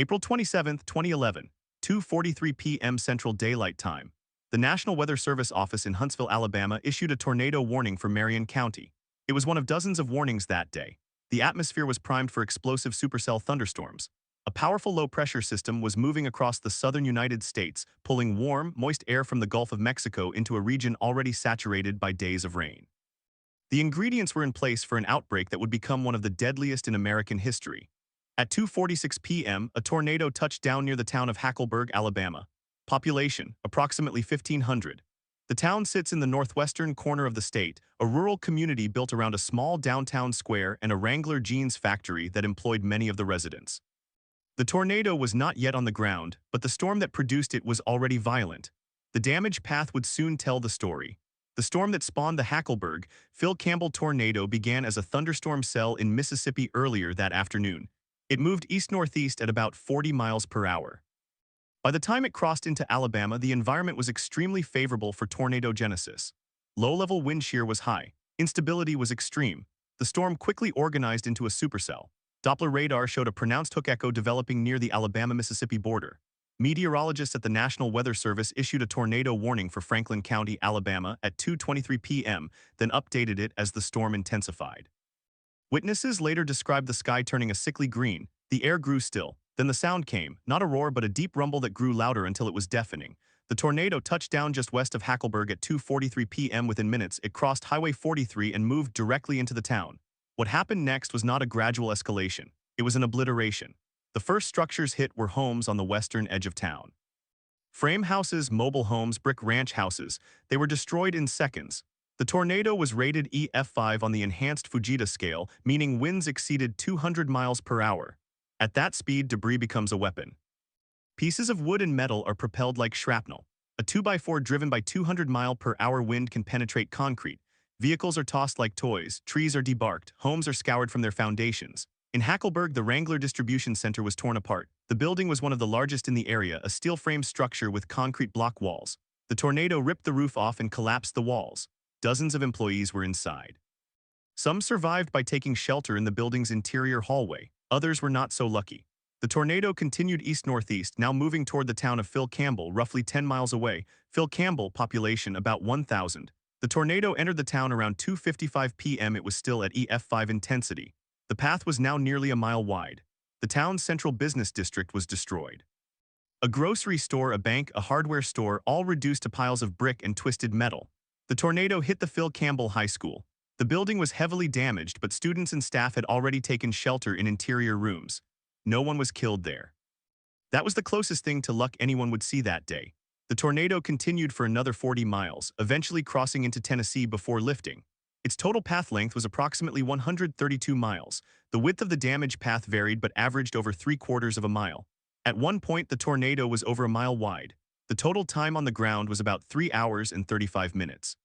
April 27, 2011, 2:43 p.m. Central Daylight Time. The National Weather Service office in Huntsville, Alabama issued a tornado warning for Marion County. It was one of dozens of warnings that day. The atmosphere was primed for explosive supercell thunderstorms. A powerful low-pressure system was moving across the southern United States, pulling warm, moist air from the Gulf of Mexico into a region already saturated by days of rain. The ingredients were in place for an outbreak that would become one of the deadliest in American history. At 2:46 p.m., a tornado touched down near the town of Hackleburg, Alabama. Population, approximately 1,500. The town sits in the northwestern corner of the state, a rural community built around a small downtown square and a Wrangler jeans factory that employed many of the residents. The tornado was not yet on the ground, but the storm that produced it was already violent. The damage path would soon tell the story. The storm that spawned the Hackleburg-Phil Campbell tornado began as a thunderstorm cell in Mississippi earlier that afternoon. It moved east-northeast at about 40 miles per hour. By the time it crossed into Alabama, the environment was extremely favorable for tornado genesis. Low-level wind shear was high. Instability was extreme. The storm quickly organized into a supercell. Doppler radar showed a pronounced hook echo developing near the Alabama-Mississippi border. Meteorologists at the National Weather Service issued a tornado warning for Franklin County, Alabama at 2:23 p.m., then updated it as the storm intensified. Witnesses later described the sky turning a sickly green. The air grew still. Then the sound came, not a roar but a deep rumble that grew louder until it was deafening. The tornado touched down just west of Hackleburg at 2:43 p.m. Within minutes, it crossed Highway 43 and moved directly into the town. What happened next was not a gradual escalation. It was an obliteration. The first structures hit were homes on the western edge of town. Frame houses, mobile homes, brick ranch houses, they were destroyed in seconds. The tornado was rated EF5 on the enhanced Fujita scale, meaning winds exceeded 200 miles per hour. At that speed, debris becomes a weapon. Pieces of wood and metal are propelled like shrapnel. A 2x4 driven by 200-mile-per-hour wind can penetrate concrete. Vehicles are tossed like toys, trees are debarked, homes are scoured from their foundations. In Hackleburg, the Wrangler distribution center was torn apart. The building was one of the largest in the area, a steel-frame structure with concrete block walls. The tornado ripped the roof off and collapsed the walls. Dozens of employees were inside. Some survived by taking shelter in the building's interior hallway. Others were not so lucky. The tornado continued east-northeast, now moving toward the town of Phil Campbell, roughly 10 miles away. Phil Campbell, population about 1,000. The tornado entered the town around 2:55 p.m. It was still at EF5 intensity. The path was now nearly a mile wide. The town's central business district was destroyed. A grocery store, a bank, a hardware store, all reduced to piles of brick and twisted metal. The tornado hit the Phil Campbell High School. The building was heavily damaged, but students and staff had already taken shelter in interior rooms. No one was killed there. That was the closest thing to luck anyone would see that day. The tornado continued for another 40 miles, eventually crossing into Tennessee before lifting. Its total path length was approximately 132 miles. The width of the damage path varied but averaged over 3/4 of a mile. At one point, the tornado was over a mile wide. The total time on the ground was about 3 hours and 35 minutes.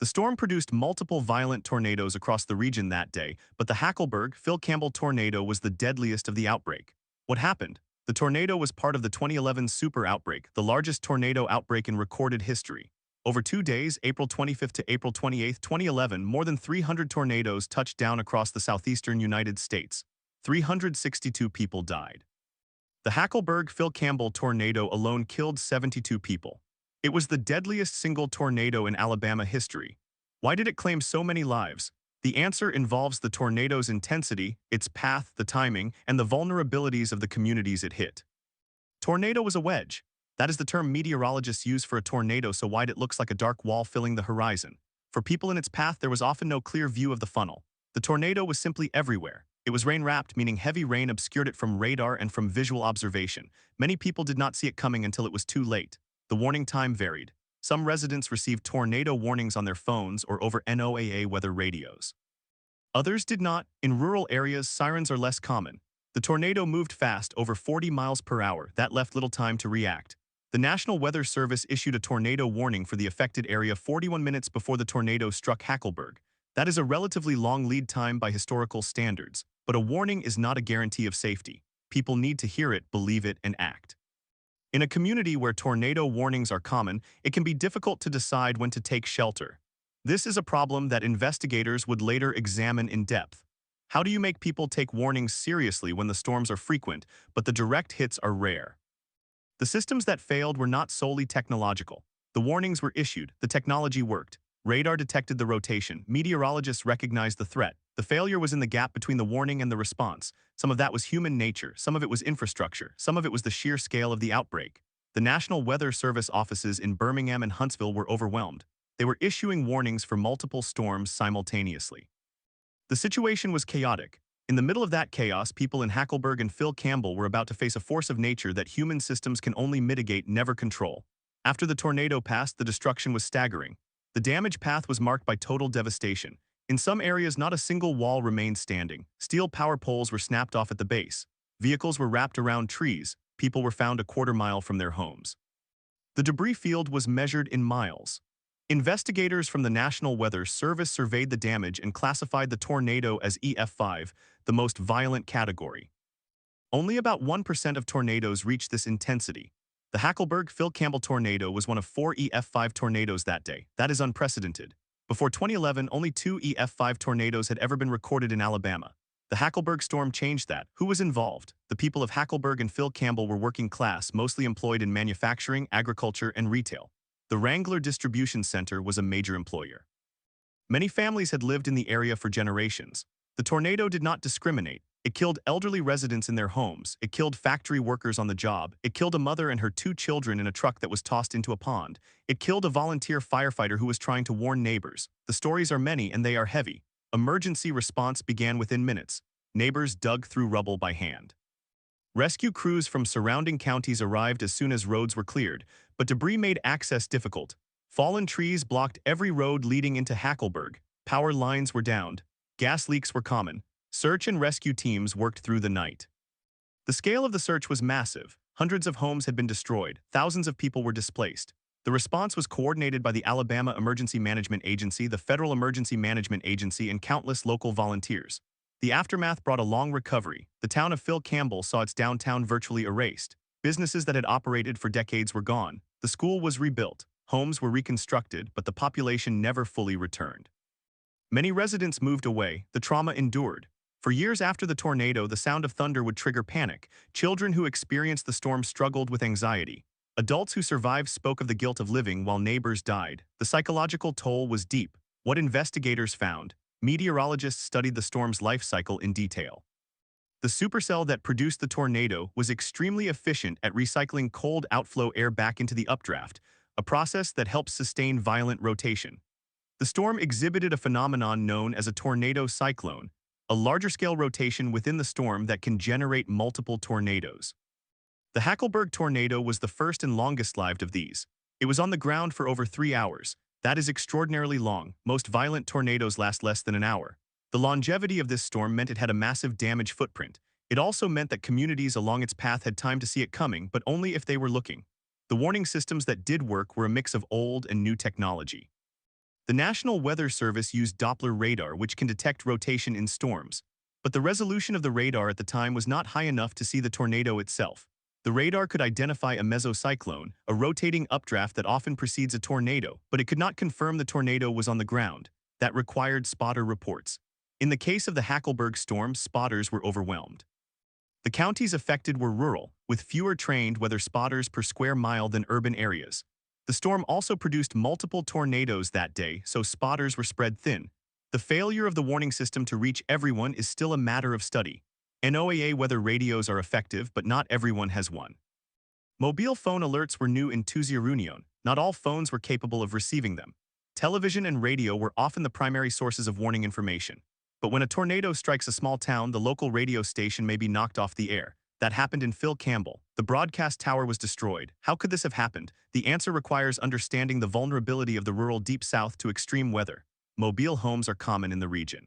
The storm produced multiple violent tornadoes across the region that day, but the Hackleburg-Phil Campbell tornado was the deadliest of the outbreak. What happened? The tornado was part of the 2011 Super Outbreak, the largest tornado outbreak in recorded history. Over 2 days, April 25th to April 28th, 2011, more than 300 tornadoes touched down across the southeastern United States. 362 people died. The Hackleburg-Phil Campbell tornado alone killed 72 people. It was the deadliest single tornado in Alabama history. Why did it claim so many lives? The answer involves the tornado's intensity, its path, the timing, and the vulnerabilities of the communities it hit. Tornado was a wedge. That is the term meteorologists use for a tornado so wide it looks like a dark wall filling the horizon. For people in its path, there was often no clear view of the funnel. The tornado was simply everywhere. It was rain-wrapped, meaning heavy rain obscured it from radar and from visual observation. Many people did not see it coming until it was too late. The warning time varied. Some residents received tornado warnings on their phones or over NOAA weather radios. Others did not. In rural areas, sirens are less common. The tornado moved fast, over 40 miles per hour. That left little time to react. The National Weather Service issued a tornado warning for the affected area 41 minutes before the tornado struck Hackleburg. That is a relatively long lead time by historical standards, but a warning is not a guarantee of safety. People need to hear it, believe it, and act. In a community where tornado warnings are common, it can be difficult to decide when to take shelter. This is a problem that investigators would later examine in depth. How do you make people take warnings seriously when the storms are frequent, but the direct hits are rare? The systems that failed were not solely technological. The warnings were issued, the technology worked. Radar detected the rotation, meteorologists recognized the threat. The failure was in the gap between the warning and the response. Some of that was human nature, some of it was infrastructure, some of it was the sheer scale of the outbreak. The National Weather Service offices in Birmingham and Huntsville were overwhelmed. They were issuing warnings for multiple storms simultaneously. The situation was chaotic. In the middle of that chaos, people in Hackleburg and Phil Campbell were about to face a force of nature that human systems can only mitigate, never control. After the tornado passed, the destruction was staggering. The damage path was marked by total devastation. In some areas, not a single wall remained standing. Steel power poles were snapped off at the base. Vehicles were wrapped around trees. People were found a quarter mile from their homes. The debris field was measured in miles. Investigators from the National Weather Service surveyed the damage and classified the tornado as EF5, the most violent category. Only about 1% of tornadoes reach this intensity. The Hackleburg-Phil Campbell tornado was one of 4 EF5 tornadoes that day. That is unprecedented. Before 2011, only 2 EF5 tornadoes had ever been recorded in Alabama. The Hackleburg storm changed that. Who was involved? The people of Hackleburg and Phil Campbell were working class, mostly employed in manufacturing, agriculture, and retail. The Wrangler distribution center was a major employer. Many families had lived in the area for generations. The tornado did not discriminate. It killed elderly residents in their homes. It killed factory workers on the job. It killed a mother and her 2 children in a truck that was tossed into a pond. It killed a volunteer firefighter who was trying to warn neighbors. The stories are many and they are heavy. Emergency response began within minutes. Neighbors dug through rubble by hand. Rescue crews from surrounding counties arrived as soon as roads were cleared, but debris made access difficult. Fallen trees blocked every road leading into Hackleburg. Power lines were downed. Gas leaks were common. Search and rescue teams worked through the night. The scale of the search was massive. Hundreds of homes had been destroyed. Thousands of people were displaced. The response was coordinated by the Alabama Emergency Management Agency, the Federal Emergency Management Agency, and countless local volunteers. The aftermath brought a long recovery. The town of Phil Campbell saw its downtown virtually erased. Businesses that had operated for decades were gone. The school was rebuilt. Homes were reconstructed, but the population never fully returned. Many residents moved away. The trauma endured. For years after the tornado, the sound of thunder would trigger panic. Children who experienced the storm struggled with anxiety. Adults who survived spoke of the guilt of living while neighbors died. The psychological toll was deep. What investigators found: meteorologists studied the storm's life cycle in detail. The supercell that produced the tornado was extremely efficient at recycling cold outflow air back into the updraft, a process that helps sustain violent rotation. The storm exhibited a phenomenon known as a tornado cyclone, a larger-scale rotation within the storm that can generate multiple tornadoes. The Hackleburg tornado was the first and longest-lived of these. It was on the ground for over 3 hours. That is extraordinarily long. Most violent tornadoes last less than an hour. The longevity of this storm meant it had a massive damage footprint. It also meant that communities along its path had time to see it coming, but only if they were looking. The warning systems that did work were a mix of old and new technology. The National Weather Service used Doppler radar, which can detect rotation in storms. But the resolution of the radar at the time was not high enough to see the tornado itself. The radar could identify a mesocyclone, a rotating updraft that often precedes a tornado, but it could not confirm the tornado was on the ground. That required spotter reports. In the case of the Hackleburg storm, spotters were overwhelmed. The counties affected were rural, with fewer trained weather spotters per square mile than urban areas. The storm also produced multiple tornadoes that day, so spotters were spread thin. The failure of the warning system to reach everyone is still a matter of study. NOAA weather radios are effective, but not everyone has one. Mobile phone alerts were new in Union. Not all phones were capable of receiving them. Television and radio were often the primary sources of warning information. But when a tornado strikes a small town, the local radio station may be knocked off the air. That happened in Phil Campbell. The broadcast tower was destroyed. How could this have happened? The answer requires understanding the vulnerability of the rural Deep South to extreme weather. Mobile homes are common in the region.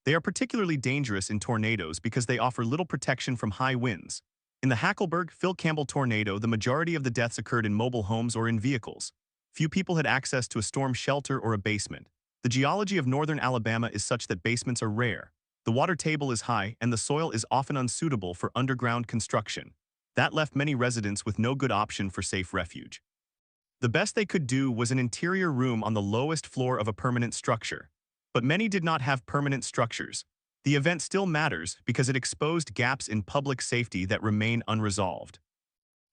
They are particularly dangerous in tornadoes because they offer little protection from high winds. In the Hackleburg-Phil Campbell tornado, the majority of the deaths occurred in mobile homes or in vehicles. Few people had access to a storm shelter or a basement. The geology of northern Alabama is such that basements are rare. The water table is high, and the soil is often unsuitable for underground construction. That left many residents with no good option for safe refuge. The best they could do was an interior room on the lowest floor of a permanent structure. But many did not have permanent structures. The event still matters because it exposed gaps in public safety that remain unresolved.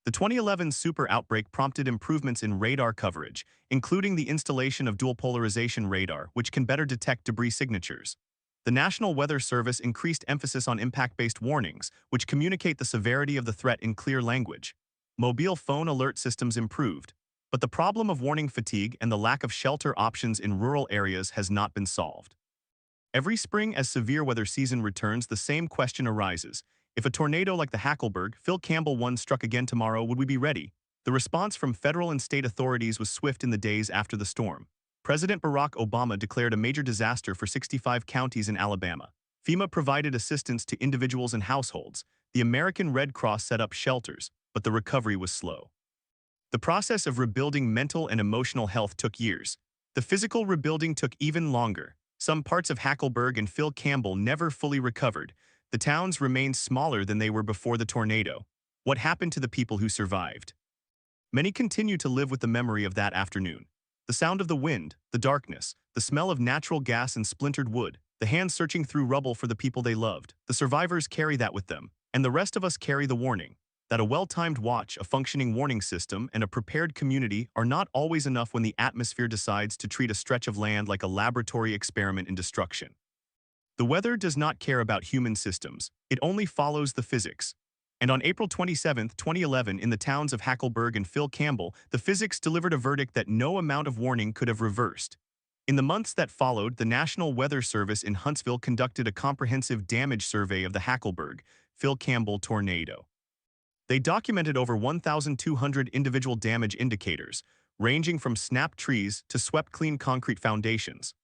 The 2011 Super Outbreak prompted improvements in radar coverage, including the installation of dual polarization radar, which can better detect debris signatures. The National Weather Service increased emphasis on impact-based warnings, which communicate the severity of the threat in clear language. Mobile phone alert systems improved, but the problem of warning fatigue and the lack of shelter options in rural areas has not been solved. Every spring as severe weather season returns, the same question arises. If a tornado like the Hackleburg-Phil Campbell one struck again tomorrow, would we be ready? The response from federal and state authorities was swift in the days after the storm. President Barack Obama declared a major disaster for 65 counties in Alabama. FEMA provided assistance to individuals and households. The American Red Cross set up shelters, but the recovery was slow. The process of rebuilding mental and emotional health took years. The physical rebuilding took even longer. Some parts of Hackleburg and Phil Campbell never fully recovered. The towns remained smaller than they were before the tornado. What happened to the people who survived? Many continue to live with the memory of that afternoon. The sound of the wind, the darkness, the smell of natural gas and splintered wood, the hands searching through rubble for the people they loved. The survivors carry that with them, and the rest of us carry the warning that a well-timed watch, a functioning warning system, and a prepared community are not always enough when the atmosphere decides to treat a stretch of land like a laboratory experiment in destruction. The weather does not care about human systems, it only follows the physics. And on April 27, 2011, in the towns of Hackleburg and Phil Campbell, the physics delivered a verdict that no amount of warning could have reversed. In the months that followed, the National Weather Service in Huntsville conducted a comprehensive damage survey of the Hackleburg-Phil Campbell tornado. They documented over 1,200 individual damage indicators, ranging from snapped trees to swept-clean concrete foundations.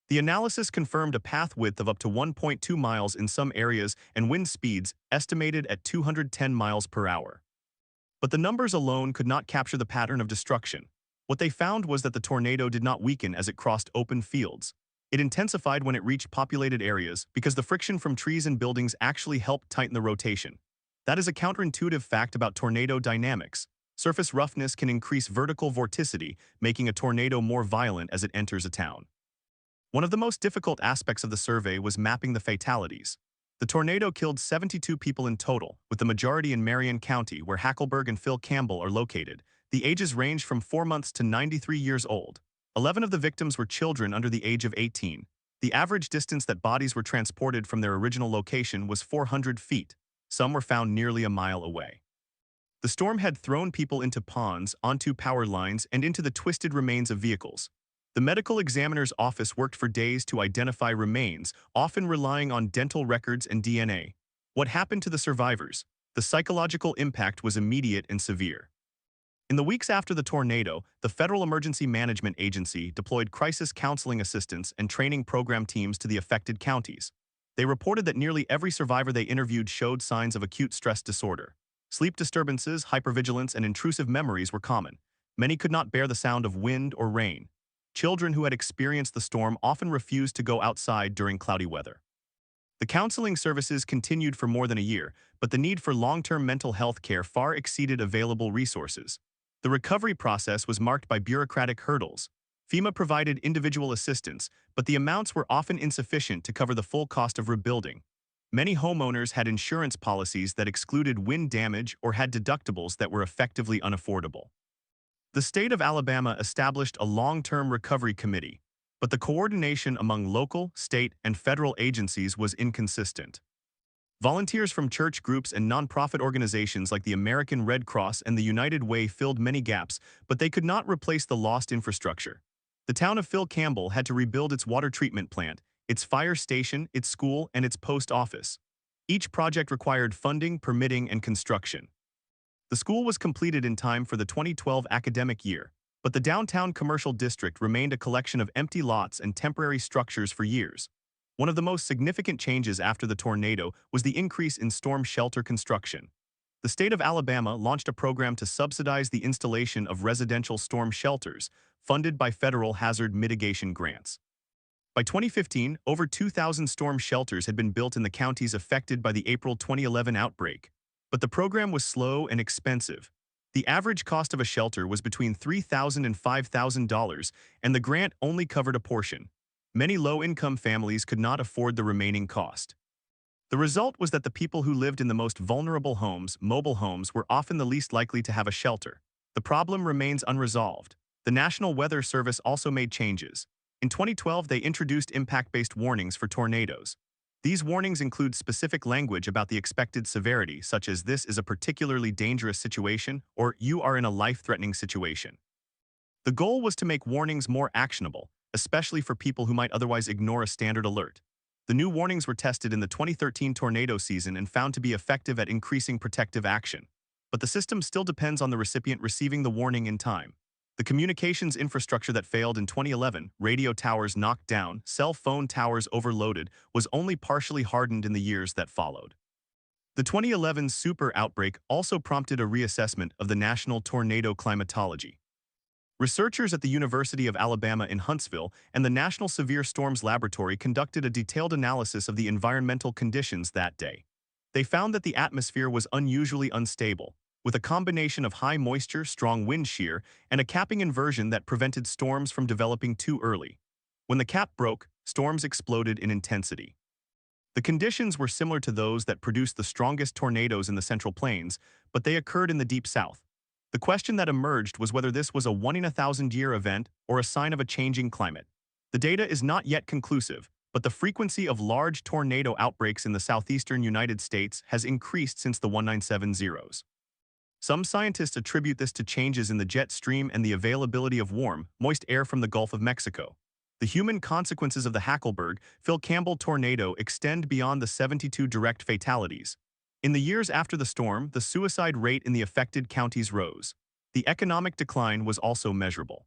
The analysis confirmed a path width of up to 1.2 miles in some areas and wind speeds estimated at 210 miles per hour. But the numbers alone could not capture the pattern of destruction. What they found was that the tornado did not weaken as it crossed open fields. It intensified when it reached populated areas because the friction from trees and buildings actually helped tighten the rotation. That is a counterintuitive fact about tornado dynamics. Surface roughness can increase vertical vorticity, making a tornado more violent as it enters a town. One of the most difficult aspects of the survey was mapping the fatalities. The tornado killed 72 people in total, with the majority in Marion County, where Hackleburg and Phil Campbell are located. The ages ranged from 4 months to 93 years old. 11 of the victims were children under the age of 18. The average distance that bodies were transported from their original location was 400 feet. Some were found nearly a mile away. The storm had thrown people into ponds, onto power lines, and into the twisted remains of vehicles. The medical examiner's office worked for days to identify remains, often relying on dental records and DNA. What happened to the survivors? The psychological impact was immediate and severe. In the weeks after the tornado, the Federal Emergency Management Agency deployed crisis counseling assistance and training program teams to the affected counties. They reported that nearly every survivor they interviewed showed signs of acute stress disorder. Sleep disturbances, hypervigilance, and intrusive memories were common. Many could not bear the sound of wind or rain. Children who had experienced the storm often refused to go outside during cloudy weather. The counseling services continued for more than a year, but the need for long-term mental health care far exceeded available resources. The recovery process was marked by bureaucratic hurdles. FEMA provided individual assistance, but the amounts were often insufficient to cover the full cost of rebuilding. Many homeowners had insurance policies that excluded wind damage or had deductibles that were effectively unaffordable. The state of Alabama established a long-term recovery committee, but the coordination among local, state, and federal agencies was inconsistent. Volunteers from church groups and nonprofit organizations like the American Red Cross and the United Way filled many gaps, but they could not replace the lost infrastructure. The town of Phil Campbell had to rebuild its water treatment plant, its fire station, its school, and its post office. Each project required funding, permitting, and construction. The school was completed in time for the 2012 academic year, but the downtown commercial district remained a collection of empty lots and temporary structures for years. One of the most significant changes after the tornado was the increase in storm shelter construction. The state of Alabama launched a program to subsidize the installation of residential storm shelters, funded by federal hazard mitigation grants. By 2015, over 2,000 storm shelters had been built in the counties affected by the April 2011 outbreak. But the program was slow and expensive. The average cost of a shelter was between $3,000 and $5,000, and the grant only covered a portion. Many low-income families could not afford the remaining cost. The result was that the people who lived in the most vulnerable homes, mobile homes, were often the least likely to have a shelter. The problem remains unresolved. The National Weather Service also made changes. In 2012, they introduced impact-based warnings for tornadoes. These warnings include specific language about the expected severity, such as "this is a particularly dangerous situation" or "you are in a life-threatening situation." The goal was to make warnings more actionable, especially for people who might otherwise ignore a standard alert. The new warnings were tested in the 2013 tornado season and found to be effective at increasing protective action. But the system still depends on the recipient receiving the warning in time. The communications infrastructure that failed in 2011, radio towers knocked down, cell phone towers overloaded, was only partially hardened in the years that followed. The 2011 Super Outbreak also prompted a reassessment of the national tornado climatology. Researchers at the University of Alabama in Huntsville and the National Severe Storms Laboratory conducted a detailed analysis of the environmental conditions that day. They found that the atmosphere was unusually unstable, with a combination of high moisture, strong wind shear, and a capping inversion that prevented storms from developing too early. When the cap broke, storms exploded in intensity. The conditions were similar to those that produced the strongest tornadoes in the Central Plains, but they occurred in the Deep South. The question that emerged was whether this was a one-in-a-thousand-year event or a sign of a changing climate. The data is not yet conclusive, but the frequency of large tornado outbreaks in the southeastern United States has increased since the 1970s. Some scientists attribute this to changes in the jet stream and the availability of warm, moist air from the Gulf of Mexico. The human consequences of the Hackleburg-Phil Campbell tornado extend beyond the 72 direct fatalities. In the years after the storm, the suicide rate in the affected counties rose. The economic decline was also measurable.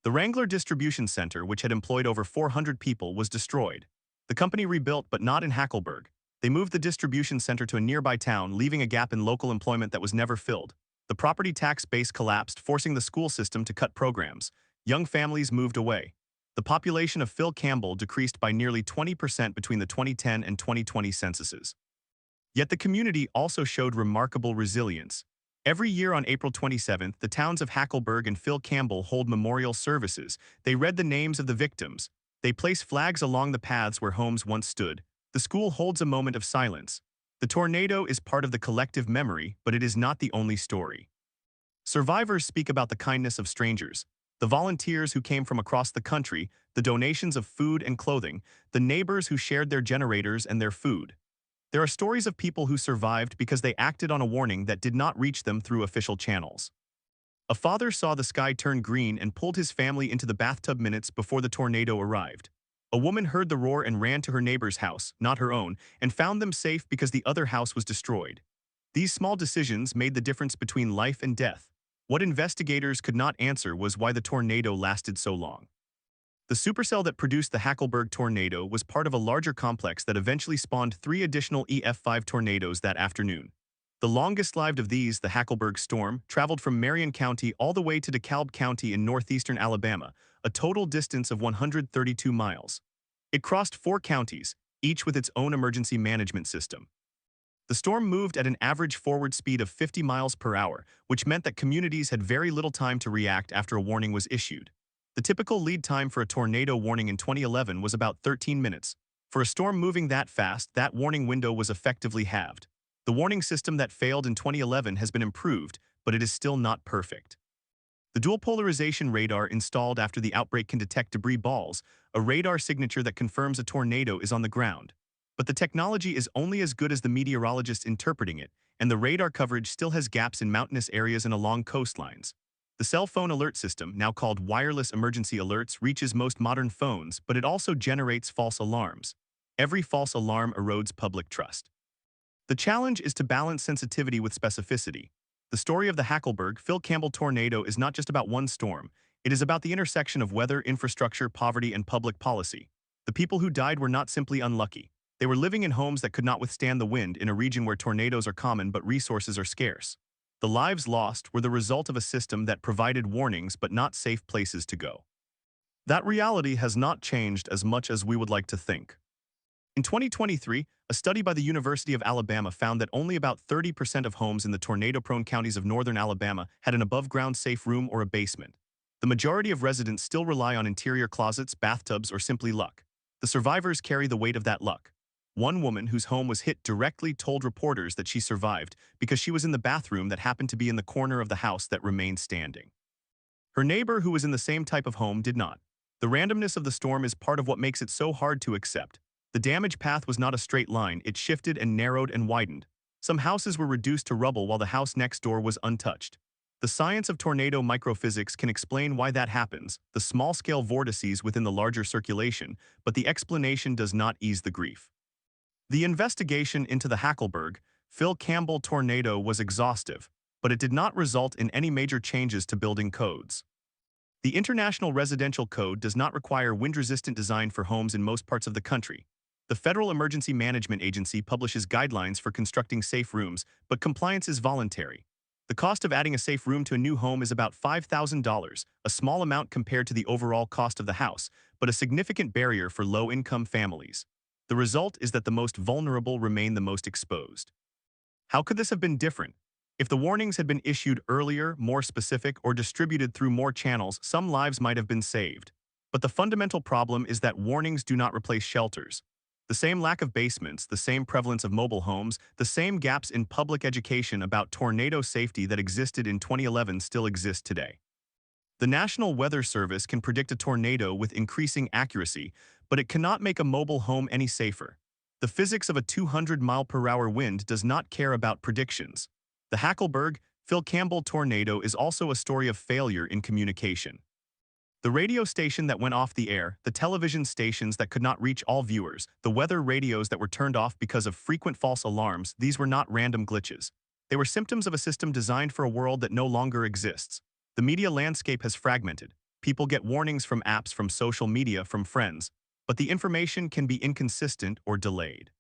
The Wrangler distribution center, which had employed over 400 people, was destroyed. The company rebuilt, but not in Hackleburg. They moved the distribution center to a nearby town, leaving a gap in local employment that was never filled. The property tax base collapsed, forcing the school system to cut programs. Young families moved away. The population of Phil Campbell decreased by nearly 20% between the 2010 and 2020 censuses. Yet the community also showed remarkable resilience. Every year on April 27th, the towns of Hackleburg and Phil Campbell hold memorial services. They read the names of the victims. They place flags along the paths where homes once stood. The school holds a moment of silence. The tornado is part of the collective memory, but it is not the only story. Survivors speak about the kindness of strangers, the volunteers who came from across the country, the donations of food and clothing, the neighbors who shared their generators and their food. There are stories of people who survived because they acted on a warning that did not reach them through official channels. A father saw the sky turn green and pulled his family into the bathtub minutes before the tornado arrived. A woman heard the roar and ran to her neighbor's house, not her own, and found them safe because the other house was destroyed. These small decisions made the difference between life and death. What investigators could not answer was why the tornado lasted so long. The supercell that produced the Hackleburg tornado was part of a larger complex that eventually spawned 3 additional EF5 tornadoes that afternoon. The longest-lived of these, the Hackleburg storm, traveled from Marion County all the way to DeKalb County in northeastern Alabama, a total distance of 132 miles. It crossed 4 counties, each with its own emergency management system. The storm moved at an average forward speed of 50 miles per hour, which meant that communities had very little time to react after a warning was issued. The typical lead time for a tornado warning in 2011 was about 13 minutes. For a storm moving that fast, that warning window was effectively halved. The warning system that failed in 2011 has been improved, but it is still not perfect. The dual polarization radar installed after the outbreak can detect debris balls, a radar signature that confirms a tornado is on the ground. But the technology is only as good as the meteorologists interpreting it, and the radar coverage still has gaps in mountainous areas and along coastlines. The cell phone alert system, now called wireless emergency alerts, reaches most modern phones, but it also generates false alarms. Every false alarm erodes public trust. The challenge is to balance sensitivity with specificity. The story of the Hackleburg-Phil Campbell tornado is not just about one storm. It is about the intersection of weather, infrastructure, poverty, and public policy. The people who died were not simply unlucky. They were living in homes that could not withstand the wind in a region where tornadoes are common but resources are scarce. The lives lost were the result of a system that provided warnings but not safe places to go. That reality has not changed as much as we would like to think. In 2023, a study by the University of Alabama found that only about 30% of homes in the tornado-prone counties of northern Alabama had an above-ground safe room or a basement. The majority of residents still rely on interior closets, bathtubs, or simply luck. The survivors carry the weight of that luck. One woman whose home was hit directly told reporters that she survived because she was in the bathroom that happened to be in the corner of the house that remained standing. Her neighbor, who was in the same type of home, did not. The randomness of the storm is part of what makes it so hard to accept. The damage path was not a straight line, it shifted and narrowed and widened. Some houses were reduced to rubble while the house next door was untouched. The science of tornado microphysics can explain why that happens, the small-scale vortices within the larger circulation, but the explanation does not ease the grief. The investigation into the Hackleburg-Phil Campbell tornado was exhaustive, but it did not result in any major changes to building codes. The International Residential Code does not require wind-resistant design for homes in most parts of the country. The Federal Emergency Management Agency publishes guidelines for constructing safe rooms, but compliance is voluntary. The cost of adding a safe room to a new home is about $5,000, a small amount compared to the overall cost of the house, but a significant barrier for low-income families. The result is that the most vulnerable remain the most exposed. How could this have been different? If the warnings had been issued earlier, more specific, or distributed through more channels, some lives might have been saved. But the fundamental problem is that warnings do not replace shelters. The same lack of basements, the same prevalence of mobile homes, the same gaps in public education about tornado safety that existed in 2011 still exist today. The National Weather Service can predict a tornado with increasing accuracy, but it cannot make a mobile home any safer. The physics of a 200-mile-per-hour wind does not care about predictions. The Hackleburg-Phil Campbell tornado is also a story of failure in communication. The radio station that went off the air, the television stations that could not reach all viewers, the weather radios that were turned off because of frequent false alarms, these were not random glitches. They were symptoms of a system designed for a world that no longer exists. The media landscape has fragmented. People get warnings from apps, from social media, from friends, but the information can be inconsistent or delayed.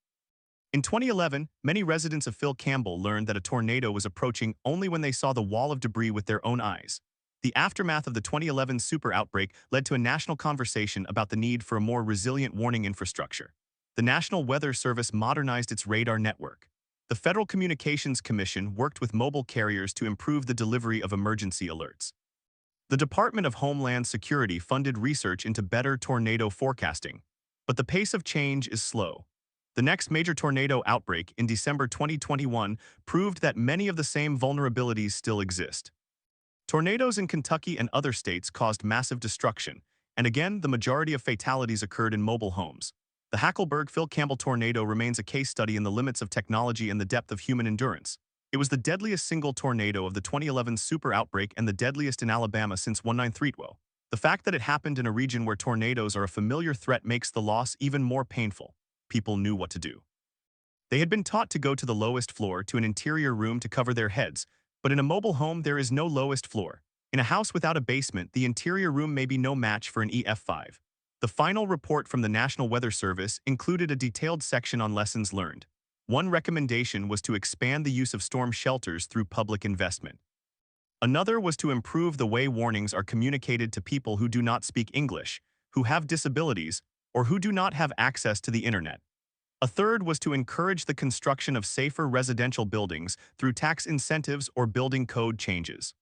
In 2011, many residents of Phil Campbell learned that a tornado was approaching only when they saw the wall of debris with their own eyes. The aftermath of the 2011 Super Outbreak led to a national conversation about the need for a more resilient warning infrastructure. The National Weather Service modernized its radar network. The Federal Communications Commission worked with mobile carriers to improve the delivery of emergency alerts. The Department of Homeland Security funded research into better tornado forecasting, but the pace of change is slow. The next major tornado outbreak in December 2021 proved that many of the same vulnerabilities still exist. Tornadoes in Kentucky and other states caused massive destruction, and again, the majority of fatalities occurred in mobile homes. The Hackleburg-Phil Campbell tornado remains a case study in the limits of technology and the depth of human endurance. It was the deadliest single tornado of the 2011 Super Outbreak and the deadliest in Alabama since 1932. The fact that it happened in a region where tornadoes are a familiar threat makes the loss even more painful. People knew what to do. They had been taught to go to the lowest floor, to an interior room to cover their heads, but in a mobile home there is no lowest floor. In a house without a basement, the interior room may be no match for an EF5. The final report from the National Weather Service included a detailed section on lessons learned. One recommendation was to expand the use of storm shelters through public investment. Another was to improve the way warnings are communicated to people who do not speak English, who have disabilities, or who do not have access to the internet. A third was to encourage the construction of safer residential buildings through tax incentives or building code changes.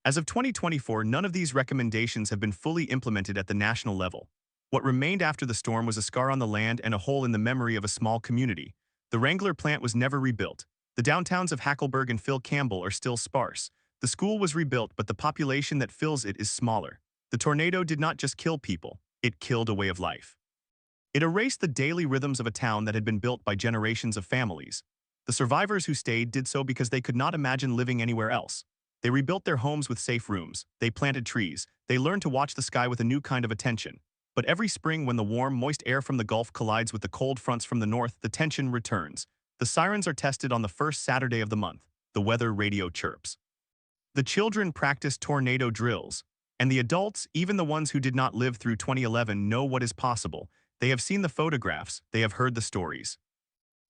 As of 2024, none of these recommendations have been fully implemented at the national level. What remained after the storm was a scar on the land and a hole in the memory of a small community. The Wrangler plant was never rebuilt. The downtowns of Hackleburg and Phil Campbell are still sparse. The school was rebuilt, but the population that fills it is smaller. The tornado did not just kill people, it killed a way of life. It erased the daily rhythms of a town that had been built by generations of families. The survivors who stayed did so because they could not imagine living anywhere else. They rebuilt their homes with safe rooms, they planted trees, they learned to watch the sky with a new kind of attention. But every spring when the warm, moist air from the Gulf collides with the cold fronts from the north, the tension returns. The sirens are tested on the first Saturday of the month. The weather radio chirps. The children practice tornado drills. And the adults, even the ones who did not live through 2011, know what is possible. They have seen the photographs, they have heard the stories.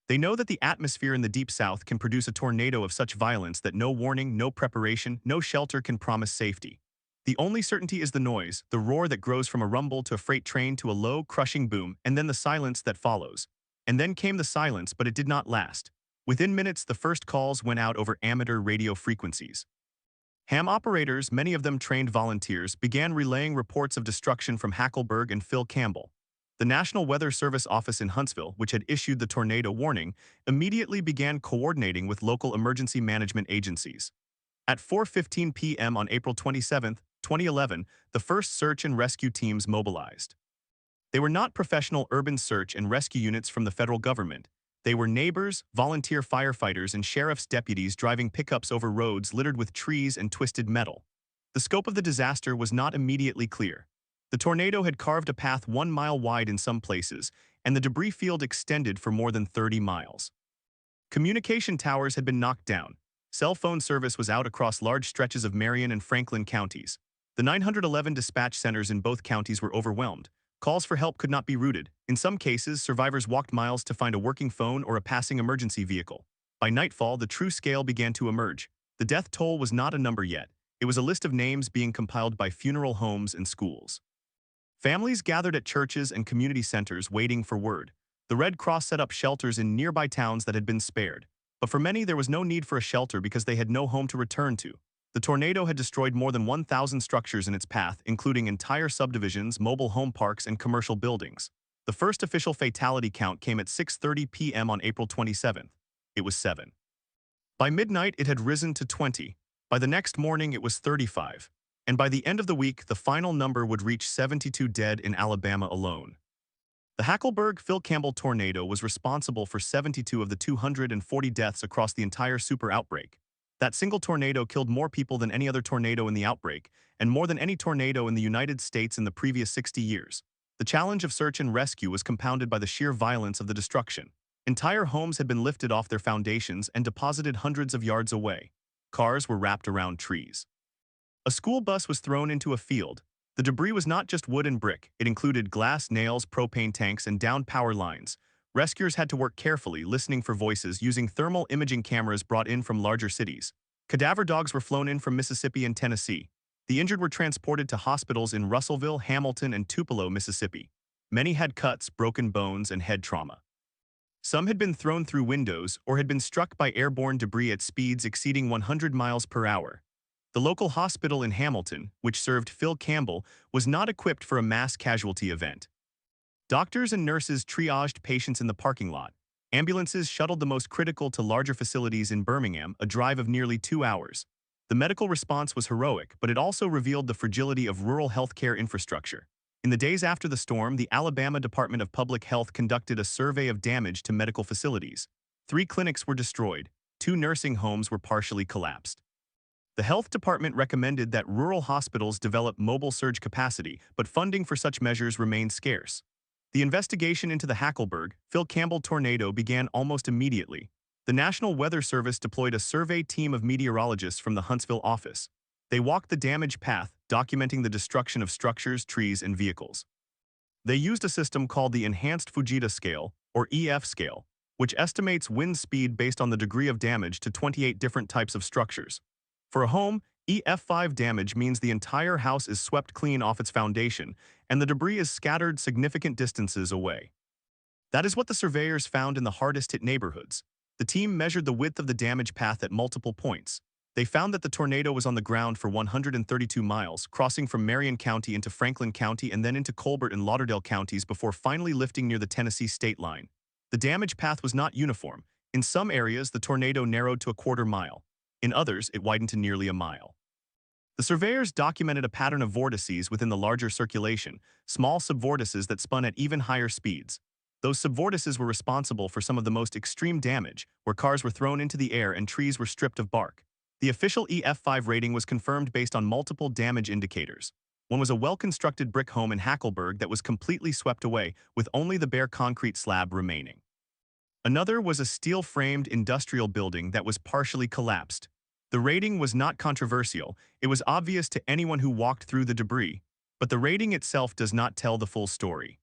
They know that the atmosphere in the Deep South can produce a tornado of such violence that no warning, no preparation, no shelter can promise safety. The only certainty is the noise, the roar that grows from a rumble to a freight train to a low, crushing boom, and then the silence that follows. And then came the silence, but it did not last. Within minutes, the first calls went out over amateur radio frequencies. Ham operators, many of them trained volunteers, began relaying reports of destruction from Hackleburg-Phil Campbell. The National Weather Service office in Huntsville, which had issued the tornado warning, immediately began coordinating with local emergency management agencies. At 4:15 p.m. on April 27, 2011, the first search and rescue teams mobilized. They were not professional urban search and rescue units from the federal government. They were neighbors, volunteer firefighters, and sheriff's deputies driving pickups over roads littered with trees and twisted metal. The scope of the disaster was not immediately clear. The tornado had carved a path 1 mile wide in some places, and the debris field extended for more than 30 miles. Communication towers had been knocked down. Cell phone service was out across large stretches of Marion and Franklin counties. The 911 dispatch centers in both counties were overwhelmed. Calls for help could not be routed. In some cases, survivors walked miles to find a working phone or a passing emergency vehicle. By nightfall, the true scale began to emerge. The death toll was not a number yet. It was a list of names being compiled by funeral homes and schools. Families gathered at churches and community centers waiting for word. The Red Cross set up shelters in nearby towns that had been spared. But for many, there was no need for a shelter because they had no home to return to. The tornado had destroyed more than 1,000 structures in its path, including entire subdivisions, mobile home parks, and commercial buildings. The first official fatality count came at 6:30 p.m. on April 27th. It was 7. By midnight, it had risen to 20. By the next morning, it was 35. And by the end of the week, the final number would reach 72 dead in Alabama alone. The Hackleburg-Phil Campbell tornado was responsible for 72 of the 240 deaths across the entire Super Outbreak. That single tornado killed more people than any other tornado in the outbreak, and more than any tornado in the United States in the previous 60 years. The challenge of search and rescue was compounded by the sheer violence of the destruction. Entire homes had been lifted off their foundations and deposited hundreds of yards away. Cars were wrapped around trees. A school bus was thrown into a field. The debris was not just wood and brick. It included glass, nails, propane tanks, and downed power lines. Rescuers had to work carefully, listening for voices, using thermal imaging cameras brought in from larger cities. Cadaver dogs were flown in from Mississippi and Tennessee. The injured were transported to hospitals in Russellville, Hamilton, and Tupelo, Mississippi. Many had cuts, broken bones, and head trauma. Some had been thrown through windows or had been struck by airborne debris at speeds exceeding 100 miles per hour. The local hospital in Hamilton, which served Phil Campbell, was not equipped for a mass casualty event. Doctors and nurses triaged patients in the parking lot. Ambulances shuttled the most critical to larger facilities in Birmingham, a drive of nearly 2 hours. The medical response was heroic, but it also revealed the fragility of rural healthcare infrastructure. In the days after the storm, the Alabama Department of Public Health conducted a survey of damage to medical facilities. 3 clinics were destroyed. 2 nursing homes were partially collapsed. The health department recommended that rural hospitals develop mobile surge capacity, but funding for such measures remained scarce. The investigation into the Hackleburg-Phil Campbell tornado began almost immediately. The National Weather Service deployed a survey team of meteorologists from the Huntsville office. They walked the damage path, documenting the destruction of structures, trees, and vehicles. They used a system called the Enhanced Fujita Scale, or EF scale, which estimates wind speed based on the degree of damage to 28 different types of structures. For a home, EF5 damage means the entire house is swept clean off its foundation, and the debris is scattered significant distances away. That is what the surveyors found in the hardest-hit neighborhoods. The team measured the width of the damage path at multiple points. They found that the tornado was on the ground for 132 miles, crossing from Marion County into Franklin County and then into Colbert and Lauderdale counties before finally lifting near the Tennessee state line. The damage path was not uniform. In some areas, the tornado narrowed to a quarter mile. In others, it widened to nearly a mile. The surveyors documented a pattern of vortices within the larger circulation, small subvortices that spun at even higher speeds. Those subvortices were responsible for some of the most extreme damage, where cars were thrown into the air and trees were stripped of bark. The official EF5 rating was confirmed based on multiple damage indicators. One was a well-constructed brick home in Hackleburg that was completely swept away, with only the bare concrete slab remaining. Another was a steel-framed industrial building that was partially collapsed. The rating was not controversial. It was obvious to anyone who walked through the debris, but the rating itself does not tell the full story.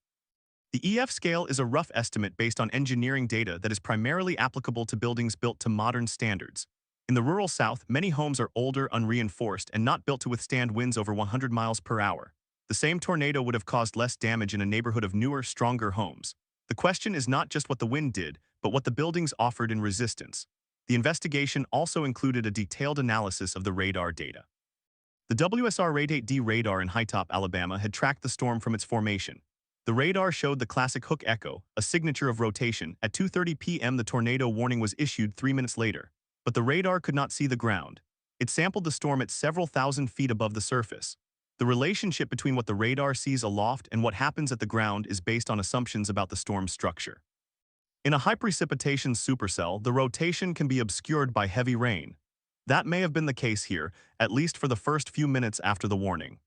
The EF scale is a rough estimate based on engineering data that is primarily applicable to buildings built to modern standards. In the rural South, many homes are older, unreinforced, and not built to withstand winds over 100 miles per hour. The same tornado would have caused less damage in a neighborhood of newer, stronger homes. The question is not just what the wind did, but what the buildings offered in resistance. The investigation also included a detailed analysis of the radar data. The WSR-8D radar in Hightop, Alabama had tracked the storm from its formation. The radar showed the classic hook echo, a signature of rotation. At 2:30 p.m. the tornado warning was issued 3 minutes later. But the radar could not see the ground. It sampled the storm at several thousand feet above the surface. The relationship between what the radar sees aloft and what happens at the ground is based on assumptions about the storm's structure. In a high-precipitation supercell, the rotation can be obscured by heavy rain. That may have been the case here, at least for the first few minutes after the warning.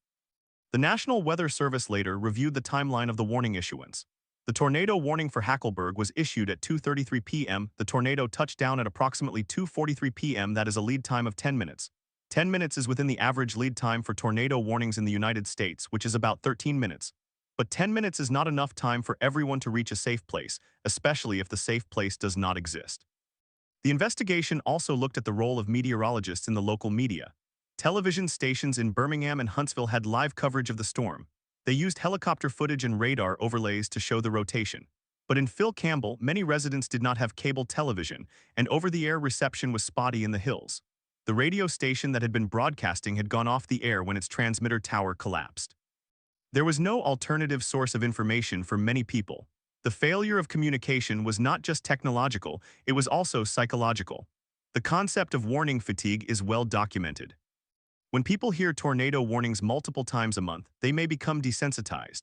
The National Weather Service later reviewed the timeline of the warning issuance. The tornado warning for Hackleburg was issued at 2:33 p.m. The tornado touched down at approximately 2:43 p.m. That is a lead time of 10 minutes. 10 minutes is within the average lead time for tornado warnings in the United States, which is about 13 minutes. But 10 minutes is not enough time for everyone to reach a safe place, especially if the safe place does not exist. The investigation also looked at the role of meteorologists in the local media. Television stations in Birmingham and Huntsville had live coverage of the storm. They used helicopter footage and radar overlays to show the rotation. But in Phil Campbell, many residents did not have cable television, and over-the-air reception was spotty in the hills. The radio station that had been broadcasting had gone off the air when its transmitter tower collapsed. There was no alternative source of information for many people. The failure of communication was not just technological, it was also psychological. The concept of warning fatigue is well documented. When people hear tornado warnings multiple times a month, they may become desensitized.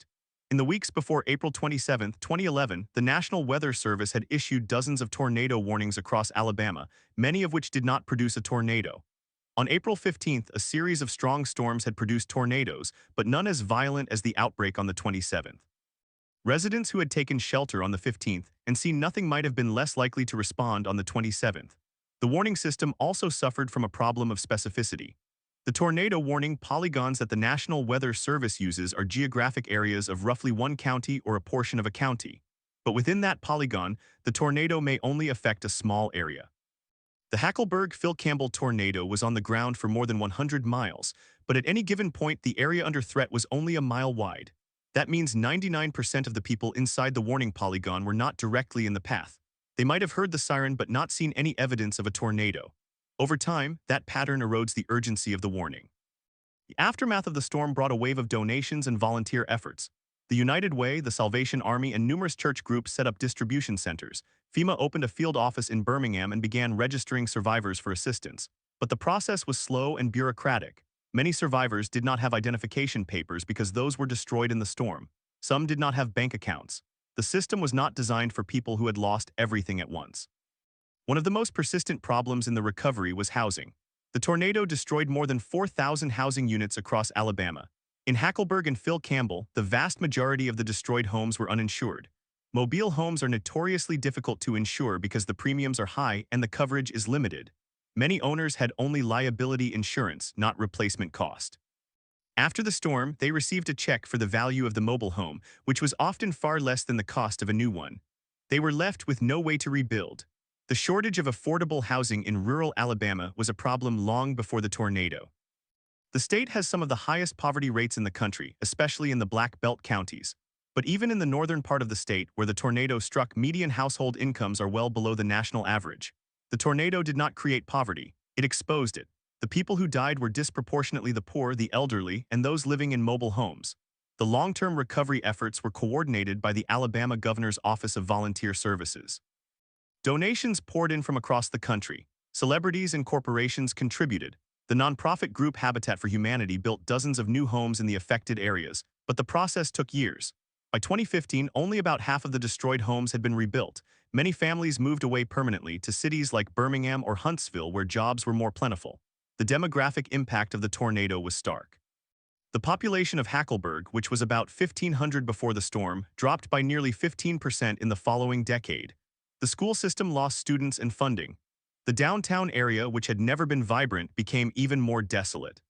In the weeks before April 27, 2011, the National Weather Service had issued dozens of tornado warnings across Alabama, many of which did not produce a tornado. On April 15th, a series of strong storms had produced tornadoes, but none as violent as the outbreak on the 27th. Residents who had taken shelter on the 15th and seen nothing might have been less likely to respond on the 27th. The warning system also suffered from a problem of specificity. The tornado warning polygons that the National Weather Service uses are geographic areas of roughly one county or a portion of a county. But within that polygon, the tornado may only affect a small area. The Hackleburg-Phil Campbell tornado was on the ground for more than 100 miles, but at any given point the area under threat was only a mile wide. That means 99% of the people inside the warning polygon were not directly in the path. They might have heard the siren but not seen any evidence of a tornado. Over time, that pattern erodes the urgency of the warning. The aftermath of the storm brought a wave of donations and volunteer efforts. The United Way, the Salvation Army, and numerous church groups set up distribution centers. FEMA opened a field office in Birmingham and began registering survivors for assistance. But the process was slow and bureaucratic. Many survivors did not have identification papers because those were destroyed in the storm. Some did not have bank accounts. The system was not designed for people who had lost everything at once. One of the most persistent problems in the recovery was housing. The tornado destroyed more than 4,000 housing units across Alabama. In Hackleburg and Phil Campbell, the vast majority of the destroyed homes were uninsured. Mobile homes are notoriously difficult to insure because the premiums are high and the coverage is limited. Many owners had only liability insurance, not replacement cost. After the storm, they received a check for the value of the mobile home, which was often far less than the cost of a new one. They were left with no way to rebuild. The shortage of affordable housing in rural Alabama was a problem long before the tornado. The state has some of the highest poverty rates in the country, especially in the Black Belt counties. But even in the northern part of the state, where the tornado struck, median household incomes are well below the national average. The tornado did not create poverty, it exposed it. The people who died were disproportionately the poor, the elderly, and those living in mobile homes. The long-term recovery efforts were coordinated by the Alabama Governor's Office of Volunteer Services. Donations poured in from across the country. Celebrities and corporations contributed. The nonprofit group Habitat for Humanity built dozens of new homes in the affected areas, but the process took years. By 2015, only about half of the destroyed homes had been rebuilt. Many families moved away permanently to cities like Birmingham or Huntsville where jobs were more plentiful. The demographic impact of the tornado was stark. The population of Hackleburg, which was about 1,500 before the storm, dropped by nearly 15% in the following decade. The school system lost students and funding. The downtown area, which had never been vibrant, became even more desolate.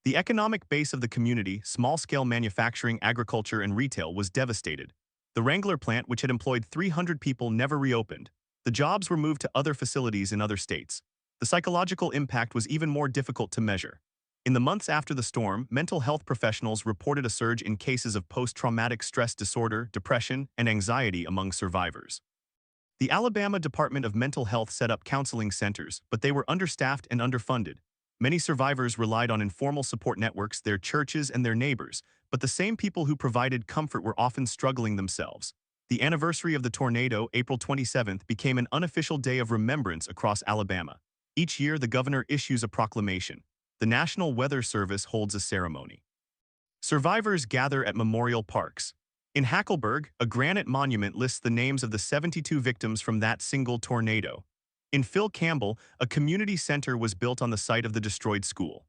The economic base of the community, small-scale manufacturing, agriculture, and retail, was devastated. The Wrangler plant, which had employed 300 people, never reopened. The jobs were moved to other facilities in other states. The psychological impact was even more difficult to measure. In the months after the storm, mental health professionals reported a surge in cases of post-traumatic stress disorder, depression, and anxiety among survivors. The Alabama Department of Mental Health set up counseling centers, but they were understaffed and underfunded. Many survivors relied on informal support networks, their churches, and their neighbors, but the same people who provided comfort were often struggling themselves. The anniversary of the tornado, April 27th, became an unofficial day of remembrance across Alabama. Each year, the governor issues a proclamation. The National Weather Service holds a ceremony. Survivors gather at memorial parks. In Hackleburg, a granite monument lists the names of the 72 victims from that single tornado. In Phil Campbell, a community center was built on the site of the destroyed school.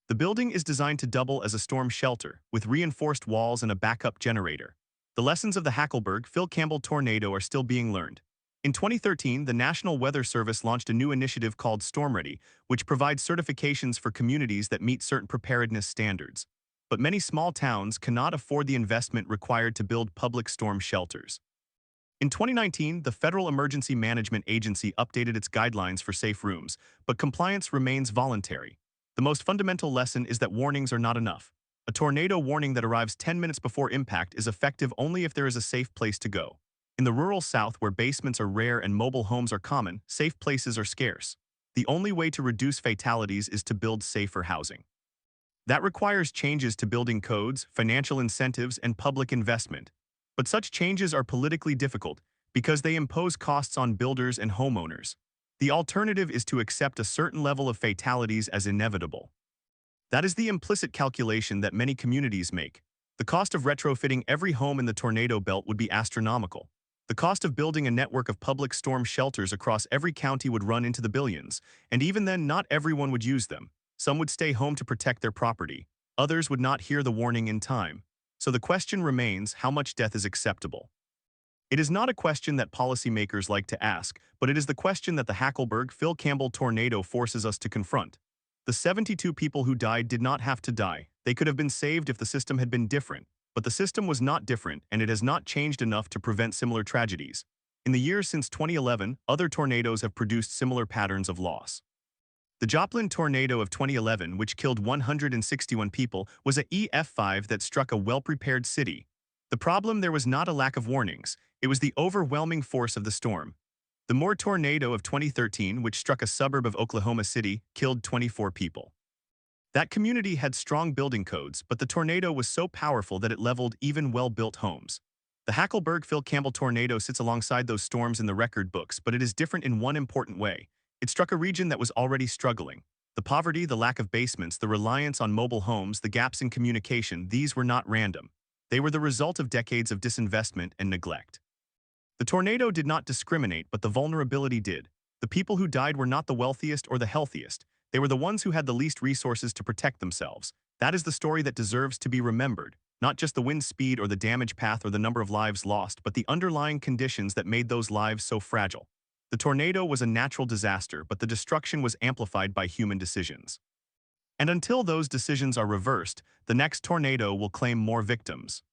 The building is designed to double as a storm shelter, with reinforced walls and a backup generator. The lessons of the Hackleburg-Phil Campbell tornado are still being learned. In 2013, the National Weather Service launched a new initiative called StormReady, which provides certifications for communities that meet certain preparedness standards. But many small towns cannot afford the investment required to build public storm shelters. In 2019, the Federal Emergency Management Agency updated its guidelines for safe rooms, but compliance remains voluntary. The most fundamental lesson is that warnings are not enough. A tornado warning that arrives 10 minutes before impact is effective only if there is a safe place to go. In the rural South, where basements are rare and mobile homes are common, safe places are scarce. The only way to reduce fatalities is to build safer housing. That requires changes to building codes, financial incentives, and public investment. But such changes are politically difficult because they impose costs on builders and homeowners. The alternative is to accept a certain level of fatalities as inevitable. That is the implicit calculation that many communities make. The cost of retrofitting every home in the tornado belt would be astronomical. The cost of building a network of public storm shelters across every county would run into the billions, and even then not everyone would use them. Some would stay home to protect their property. Others would not hear the warning in time. So the question remains, how much death is acceptable? It is not a question that policymakers like to ask, but it is the question that the Hackleburg-Phil Campbell tornado forces us to confront. The 72 people who died did not have to die. They could have been saved if the system had been different. But the system was not different, and it has not changed enough to prevent similar tragedies. In the years since 2011, other tornadoes have produced similar patterns of loss. The Joplin tornado of 2011, which killed 161 people, was a EF5 that struck a well-prepared city. The problem there was not a lack of warnings, it was the overwhelming force of the storm. The Moore tornado of 2013, which struck a suburb of Oklahoma City, killed 24 people. That community had strong building codes, but the tornado was so powerful that it leveled even well-built homes. The Hackleburg-Phil Campbell tornado sits alongside those storms in the record books, but it is different in one important way. It struck a region that was already struggling. The poverty, the lack of basements, the reliance on mobile homes, the gaps in communication, these were not random. They were the result of decades of disinvestment and neglect. The tornado did not discriminate, but the vulnerability did. The people who died were not the wealthiest or the healthiest. They were the ones who had the least resources to protect themselves. That is the story that deserves to be remembered. Not just the wind speed or the damage path or the number of lives lost, but the underlying conditions that made those lives so fragile. The tornado was a natural disaster, but the destruction was amplified by human decisions. And until those decisions are reversed, the next tornado will claim more victims.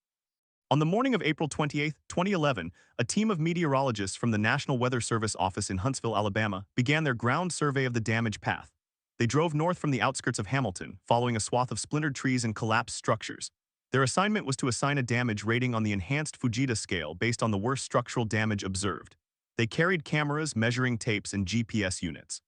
On the morning of April 28, 2011, a team of meteorologists from the National Weather Service office in Huntsville, Alabama, began their ground survey of the damage path. They drove north from the outskirts of Hamilton, following a swath of splintered trees and collapsed structures. Their assignment was to assign a damage rating on the enhanced Fujita scale based on the worst structural damage observed. They carried cameras, measuring tapes, and GPS units.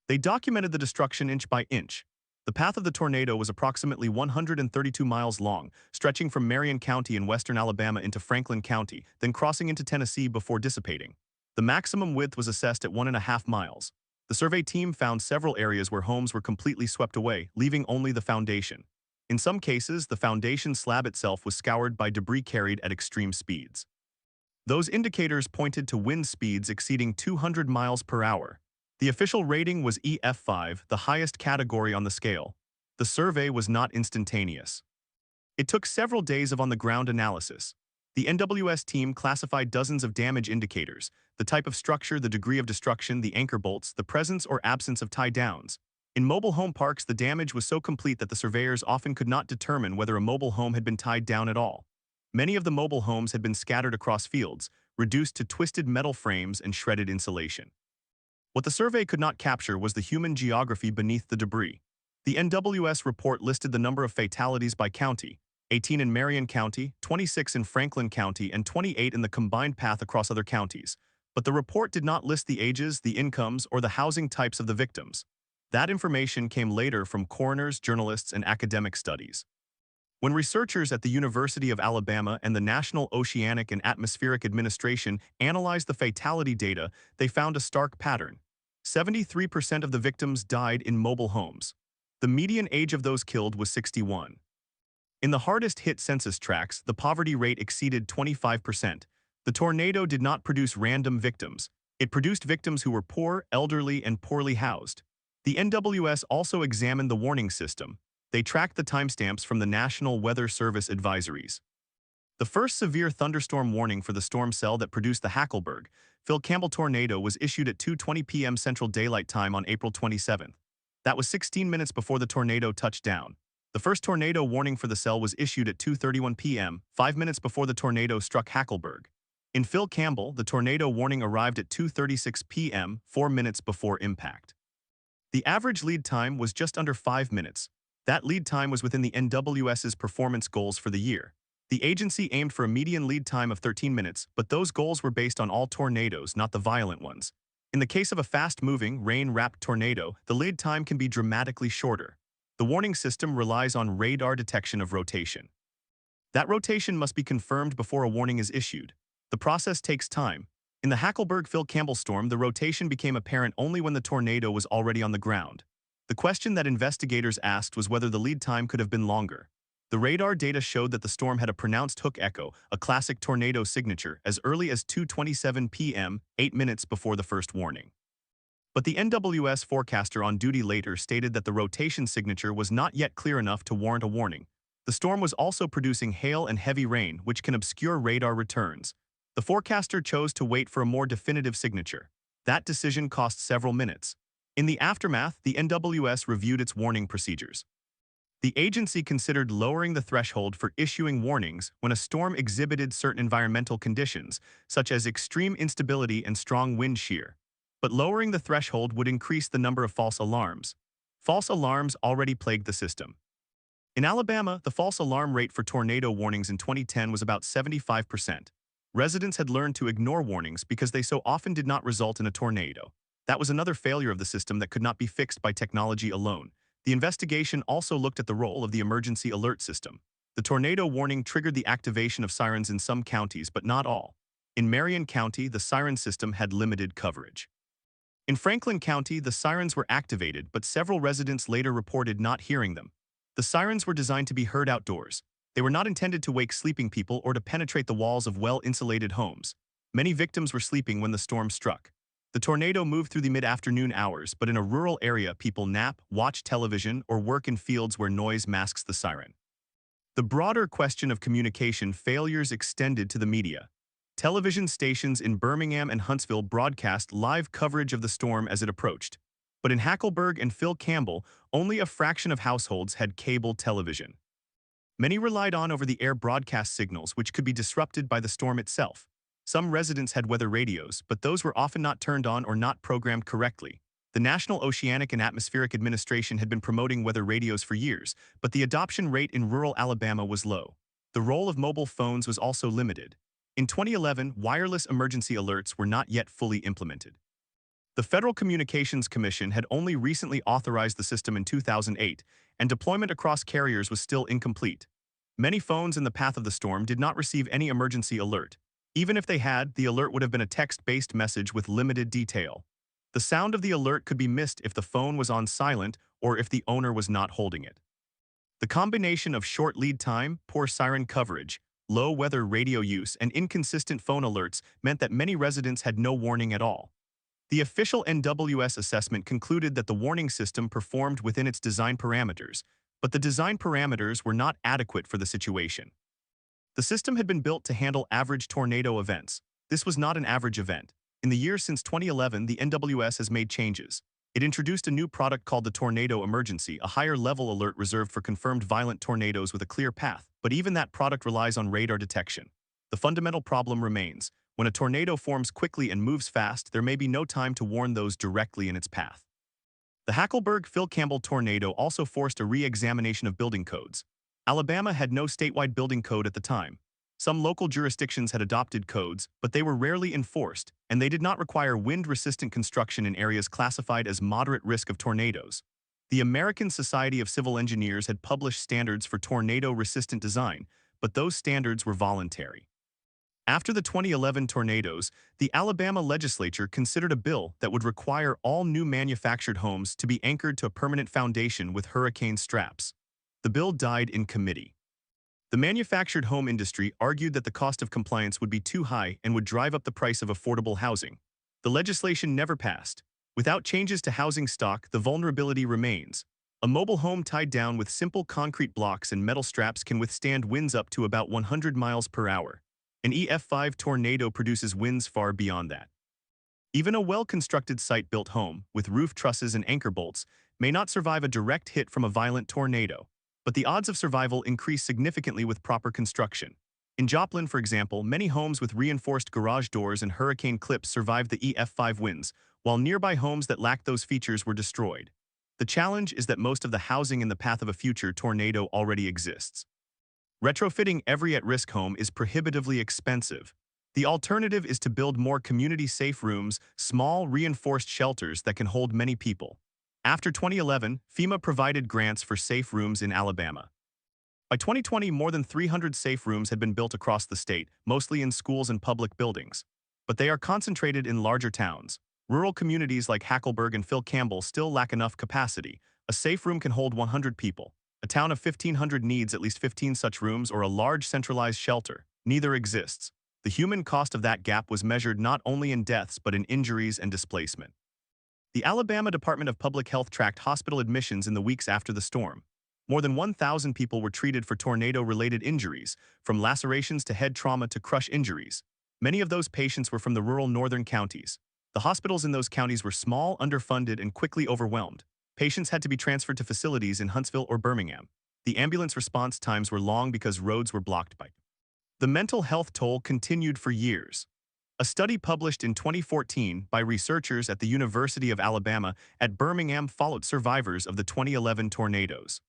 They documented the destruction inch by inch. The path of the tornado was approximately 132 miles long, stretching from Marion County in western Alabama into Franklin County, then crossing into Tennessee before dissipating. The maximum width was assessed at 1.5 miles. The survey team found several areas where homes were completely swept away, leaving only the foundation. In some cases, the foundation slab itself was scoured by debris carried at extreme speeds. Those indicators pointed to wind speeds exceeding 200 miles per hour. The official rating was EF5, the highest category on the scale. The survey was not instantaneous. It took several days of on-the-ground analysis. The NWS team classified dozens of damage indicators: the type of structure, the degree of destruction, the anchor bolts, the presence or absence of tie-downs. In mobile home parks, the damage was so complete that the surveyors often could not determine whether a mobile home had been tied down at all. Many of the mobile homes had been scattered across fields, reduced to twisted metal frames and shredded insulation. What the survey could not capture was the human geography beneath the debris. The NWS report listed the number of fatalities by county: 18 in Marion County, 26 in Franklin County, and 28 in the combined path across other counties. But the report did not list the ages, the incomes, or the housing types of the victims. That information came later from coroners, journalists, and academic studies. When researchers at the University of Alabama and the National Oceanic and Atmospheric Administration analyzed the fatality data, they found a stark pattern. 73% of the victims died in mobile homes. The median age of those killed was 61. In the hardest-hit census tracts, the poverty rate exceeded 25%. The tornado did not produce random victims. It produced victims who were poor, elderly, and poorly housed. The NWS also examined the warning system. They tracked the timestamps from the National Weather Service advisories. The first severe thunderstorm warning for the storm cell that produced the Hackleburg-Phil Campbell tornado was issued at 2:20 p.m. Central Daylight Time on April 27. That was 16 minutes before the tornado touched down. The first tornado warning for the cell was issued at 2:31 p.m., 5 minutes before the tornado struck Hackleburg. In Phil Campbell, the tornado warning arrived at 2:36 p.m., 4 minutes before impact. The average lead time was just under 5 minutes. That lead time was within the NWS's performance goals for the year. The agency aimed for a median lead time of 13 minutes, but those goals were based on all tornadoes, not the violent ones. In the case of a fast-moving, rain-wrapped tornado, the lead time can be dramatically shorter. The warning system relies on radar detection of rotation. That rotation must be confirmed before a warning is issued. The process takes time. In the Hackleburg-Phil Campbell storm, the rotation became apparent only when the tornado was already on the ground. The question that investigators asked was whether the lead time could have been longer. The radar data showed that the storm had a pronounced hook echo, a classic tornado signature, as early as 2:27 p.m., 8 minutes before the first warning. But the NWS forecaster on duty later stated that the rotation signature was not yet clear enough to warrant a warning. The storm was also producing hail and heavy rain, which can obscure radar returns. The forecaster chose to wait for a more definitive signature. That decision cost several minutes. In the aftermath, the NWS reviewed its warning procedures. The agency considered lowering the threshold for issuing warnings when a storm exhibited certain environmental conditions, such as extreme instability and strong wind shear. But lowering the threshold would increase the number of false alarms. False alarms already plagued the system. In Alabama, the false alarm rate for tornado warnings in 2010 was about 75%. Residents had learned to ignore warnings because they so often did not result in a tornado. That was another failure of the system that could not be fixed by technology alone. The investigation also looked at the role of the emergency alert system. The tornado warning triggered the activation of sirens in some counties, but not all. In Marion County, the siren system had limited coverage. In Franklin County, the sirens were activated, but several residents later reported not hearing them. The sirens were designed to be heard outdoors. They were not intended to wake sleeping people or to penetrate the walls of well-insulated homes. Many victims were sleeping when the storm struck. The tornado moved through the mid-afternoon hours, but in a rural area, people nap, watch television, or work in fields where noise masks the siren. The broader question of communication failures extended to the media. Television stations in Birmingham and Huntsville broadcast live coverage of the storm as it approached. But in Hackleburg and Phil Campbell, only a fraction of households had cable television. Many relied on over-the-air broadcast signals, which could be disrupted by the storm itself. Some residents had weather radios, but those were often not turned on or not programmed correctly. The National Oceanic and Atmospheric Administration had been promoting weather radios for years, but the adoption rate in rural Alabama was low. The role of mobile phones was also limited. In 2011, wireless emergency alerts were not yet fully implemented. The Federal Communications Commission had only recently authorized the system in 2008, and deployment across carriers was still incomplete. Many phones in the path of the storm did not receive any emergency alert. Even if they had, the alert would have been a text-based message with limited detail. The sound of the alert could be missed if the phone was on silent or if the owner was not holding it. The combination of short lead time, poor siren coverage, low weather radio use, and inconsistent phone alerts meant that many residents had no warning at all. The official NWS assessment concluded that the warning system performed within its design parameters, but the design parameters were not adequate for the situation. The system had been built to handle average tornado events. This was not an average event. In the years since 2011, the NWS has made changes. It introduced a new product called the Tornado Emergency, a higher-level alert reserved for confirmed violent tornadoes with a clear path, but even that product relies on radar detection. The fundamental problem remains. When a tornado forms quickly and moves fast, there may be no time to warn those directly in its path. The Hackleburg-Phil Campbell tornado also forced a re-examination of building codes. Alabama had no statewide building code at the time. Some local jurisdictions had adopted codes, but they were rarely enforced, and they did not require wind-resistant construction in areas classified as moderate risk of tornadoes. The American Society of Civil Engineers had published standards for tornado-resistant design, but those standards were voluntary. After the 2011 tornadoes, the Alabama legislature considered a bill that would require all new manufactured homes to be anchored to a permanent foundation with hurricane straps. The bill died in committee. The manufactured home industry argued that the cost of compliance would be too high and would drive up the price of affordable housing. The legislation never passed. Without changes to housing stock, the vulnerability remains. A mobile home tied down with simple concrete blocks and metal straps can withstand winds up to about 100 miles per hour. An EF5 tornado produces winds far beyond that. Even a well-constructed site-built home, with roof trusses and anchor bolts, may not survive a direct hit from a violent tornado, but the odds of survival increase significantly with proper construction. In Joplin, for example, many homes with reinforced garage doors and hurricane clips survived the EF5 winds, while nearby homes that lacked those features were destroyed. The challenge is that most of the housing in the path of a future tornado already exists. Retrofitting every at-risk home is prohibitively expensive. The alternative is to build more community-safe rooms, small, reinforced shelters that can hold many people. After 2011, FEMA provided grants for safe rooms in Alabama. By 2020, more than 300 safe rooms had been built across the state, mostly in schools and public buildings. But they are concentrated in larger towns. Rural communities like Hackleburg-Phil Campbell still lack enough capacity. A safe room can hold 100 people. A town of 1,500 needs at least 15 such rooms or a large centralized shelter. Neither exists. The human cost of that gap was measured not only in deaths but in injuries and displacement. The Alabama Department of Public Health tracked hospital admissions in the weeks after the storm. More than 1,000 people were treated for tornado-related injuries, from lacerations to head trauma to crush injuries. Many of those patients were from the rural northern counties. The hospitals in those counties were small, underfunded, and quickly overwhelmed. Patients had to be transferred to facilities in Huntsville or Birmingham. The ambulance response times were long because roads were blocked by. The mental health toll continued for years. A study published in 2014 by researchers at the University of Alabama at Birmingham followed survivors of the 2011 tornadoes.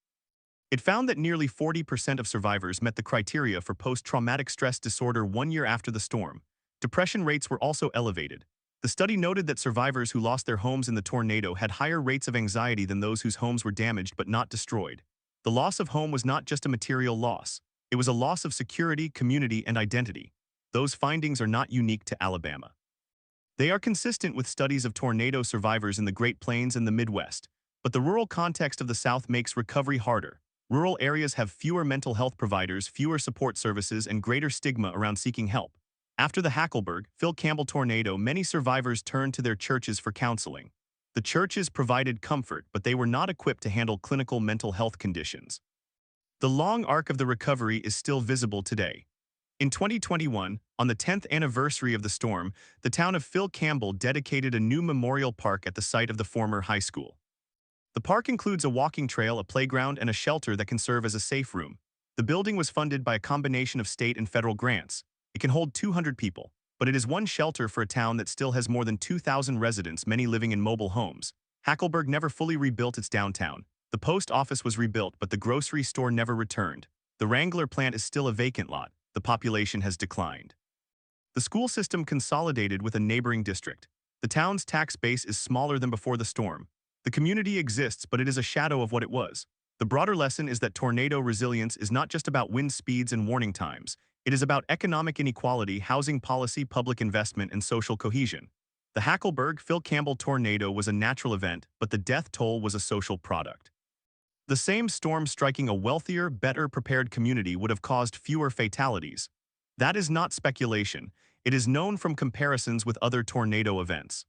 It found that nearly 40% of survivors met the criteria for post-traumatic stress disorder 1 year after the storm. Depression rates were also elevated. The study noted that survivors who lost their homes in the tornado had higher rates of anxiety than those whose homes were damaged but not destroyed. The loss of home was not just a material loss. It was a loss of security, community, and identity. Those findings are not unique to Alabama. They are consistent with studies of tornado survivors in the Great Plains and the Midwest. But the rural context of the South makes recovery harder. Rural areas have fewer mental health providers, fewer support services, and greater stigma around seeking help. After the Hackleburg-Phil Campbell tornado, many survivors turned to their churches for counseling. The churches provided comfort, but they were not equipped to handle clinical mental health conditions. The long arc of the recovery is still visible today. In 2021, on the 10th anniversary of the storm, the town of Phil Campbell dedicated a new memorial park at the site of the former high school. The park includes a walking trail, a playground, and a shelter that can serve as a safe room. The building was funded by a combination of state and federal grants. It can hold 200 people, but it is one shelter for a town that still has more than 2,000 residents, many living in mobile homes. Hackleburg never fully rebuilt its downtown. The post office was rebuilt, but the grocery store never returned. The Wrangler plant is still a vacant lot. The population has declined. The school system consolidated with a neighboring district. The town's tax base is smaller than before the storm. The community exists, but it is a shadow of what it was. The broader lesson is that tornado resilience is not just about wind speeds and warning times. It is about economic inequality, housing policy, public investment, and social cohesion. The Hackleburg-Phil Campbell tornado was a natural event, but the death toll was a social product. The same storm striking a wealthier, better prepared community would have caused fewer fatalities. That is not speculation. It is known from comparisons with other tornado events.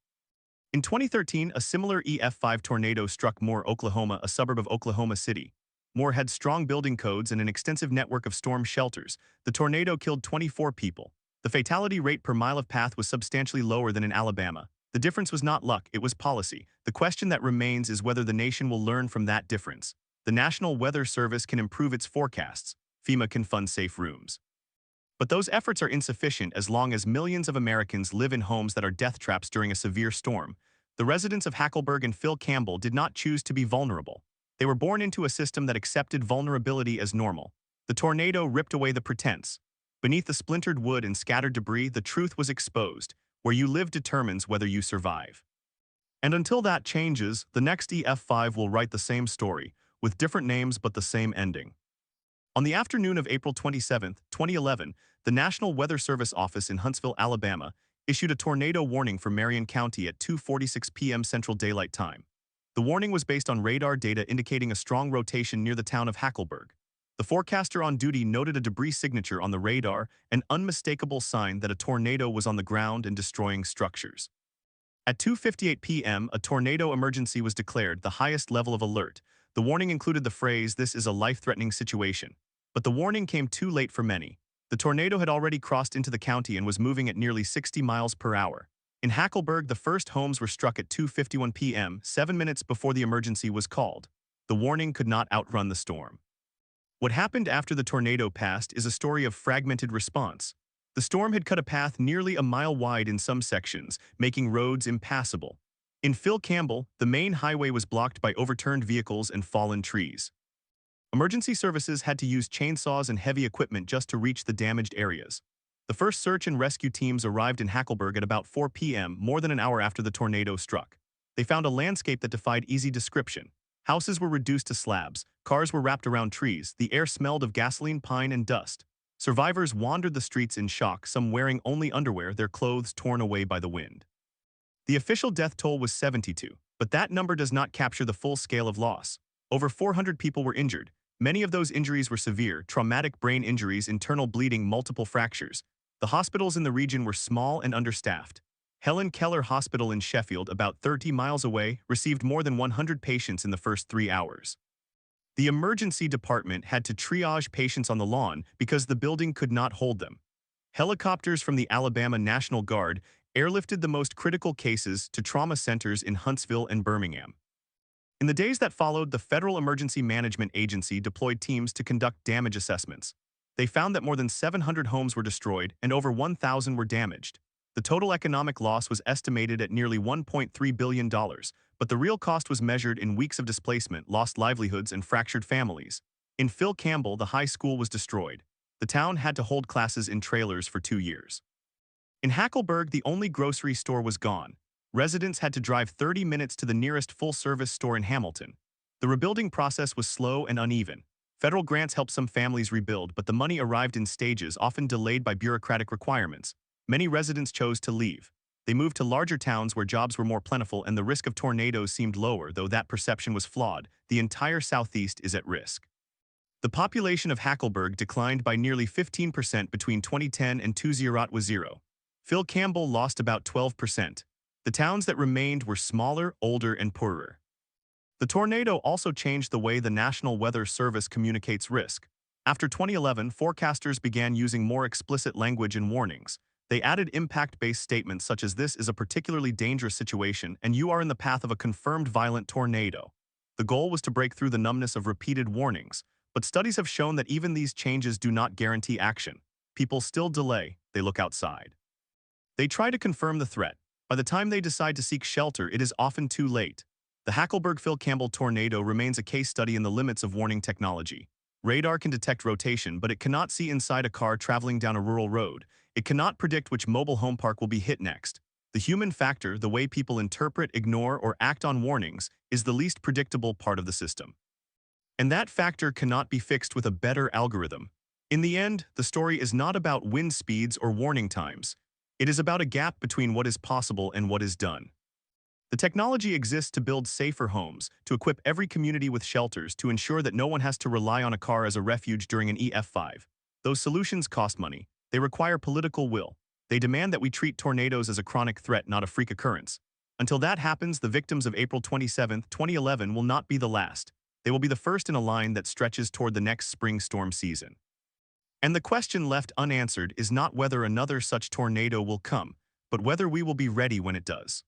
In 2013, a similar EF5 tornado struck Moore, Oklahoma, a suburb of Oklahoma City. Moore had strong building codes and an extensive network of storm shelters. The tornado killed 24 people. The fatality rate per mile of path was substantially lower than in Alabama. The difference was not luck, it was policy. The question that remains is whether the nation will learn from that difference. The National Weather Service can improve its forecasts. FEMA can fund safe rooms. But those efforts are insufficient as long as millions of Americans live in homes that are death traps during a severe storm. The residents of Hackleburg-Phil Campbell did not choose to be vulnerable. They were born into a system that accepted vulnerability as normal. The tornado ripped away the pretense. Beneath the splintered wood and scattered debris, the truth was exposed. Where you live determines whether you survive. And until that changes, the next EF5 will write the same story, with different names but the same ending. On the afternoon of April 27, 2011, the National Weather Service office in Huntsville, Alabama, issued a tornado warning for Marion County at 2:46 p.m. Central Daylight Time. The warning was based on radar data indicating a strong rotation near the town of Hackleburg. The forecaster on duty noted a debris signature on the radar, an unmistakable sign that a tornado was on the ground and destroying structures. At 2:58 p.m., a tornado emergency was declared, the highest level of alert. The warning included the phrase, "This is a life-threatening situation." But the warning came too late for many. The tornado had already crossed into the county and was moving at nearly 60 miles per hour. In Hackleburg, the first homes were struck at 2:51 p.m., 7 minutes before the emergency was called. The warning could not outrun the storm. What happened after the tornado passed is a story of fragmented response. The storm had cut a path nearly a mile wide in some sections, making roads impassable. In Phil Campbell, the main highway was blocked by overturned vehicles and fallen trees. Emergency services had to use chainsaws and heavy equipment just to reach the damaged areas. The first search and rescue teams arrived in Hackleburg at about 4 p.m., more than an hour after the tornado struck. They found a landscape that defied easy description. Houses were reduced to slabs, cars were wrapped around trees, the air smelled of gasoline, pine, and dust. Survivors wandered the streets in shock, some wearing only underwear, their clothes torn away by the wind. The official death toll was 72, but that number does not capture the full scale of loss. Over 400 people were injured. Many of those injuries were severe, traumatic brain injuries, internal bleeding, multiple fractures. The hospitals in the region were small and understaffed. Helen Keller Hospital in Sheffield, about 30 miles away, received more than 100 patients in the first 3 hours. The emergency department had to triage patients on the lawn because the building could not hold them. Helicopters from the Alabama National Guard airlifted the most critical cases to trauma centers in Huntsville and Birmingham. In the days that followed, the Federal Emergency Management Agency deployed teams to conduct damage assessments. They found that more than 700 homes were destroyed and over 1,000 were damaged. The total economic loss was estimated at nearly $1.3 billion, but the real cost was measured in weeks of displacement, lost livelihoods, and fractured families. In Phil Campbell, the high school was destroyed. The town had to hold classes in trailers for 2 years. In Hackleburg, the only grocery store was gone. Residents had to drive 30 minutes to the nearest full-service store in Hamilton. The rebuilding process was slow and uneven. Federal grants helped some families rebuild, but the money arrived in stages, often delayed by bureaucratic requirements. Many residents chose to leave. They moved to larger towns where jobs were more plentiful and the risk of tornadoes seemed lower, though that perception was flawed. The entire Southeast is at risk. The population of Hackleburg declined by nearly 15% between 2010 and 2010. Phil Campbell lost about 12%. The towns that remained were smaller, older, and poorer. The tornado also changed the way the National Weather Service communicates risk. After 2011, forecasters began using more explicit language and warnings. They added impact-based statements such as, "This is a particularly dangerous situation and you are in the path of a confirmed violent tornado." The goal was to break through the numbness of repeated warnings, but studies have shown that even these changes do not guarantee action. People still delay, they look outside. They try to confirm the threat. By the time they decide to seek shelter, it is often too late. The Hackleburg-Phil Campbell tornado remains a case study in the limits of warning technology. Radar can detect rotation, but it cannot see inside a car traveling down a rural road. It cannot predict which mobile home park will be hit next. The human factor, the way people interpret, ignore, or act on warnings, is the least predictable part of the system. And that factor cannot be fixed with a better algorithm. In the end, the story is not about wind speeds or warning times. It is about a gap between what is possible and what is done. The technology exists to build safer homes, to equip every community with shelters, to ensure that no one has to rely on a car as a refuge during an EF5. Those solutions cost money. They require political will. They demand that we treat tornadoes as a chronic threat, not a freak occurrence. Until that happens, the victims of April 27, 2011 will not be the last. They will be the first in a line that stretches toward the next spring storm season. And the question left unanswered is not whether another such tornado will come, but whether we will be ready when it does.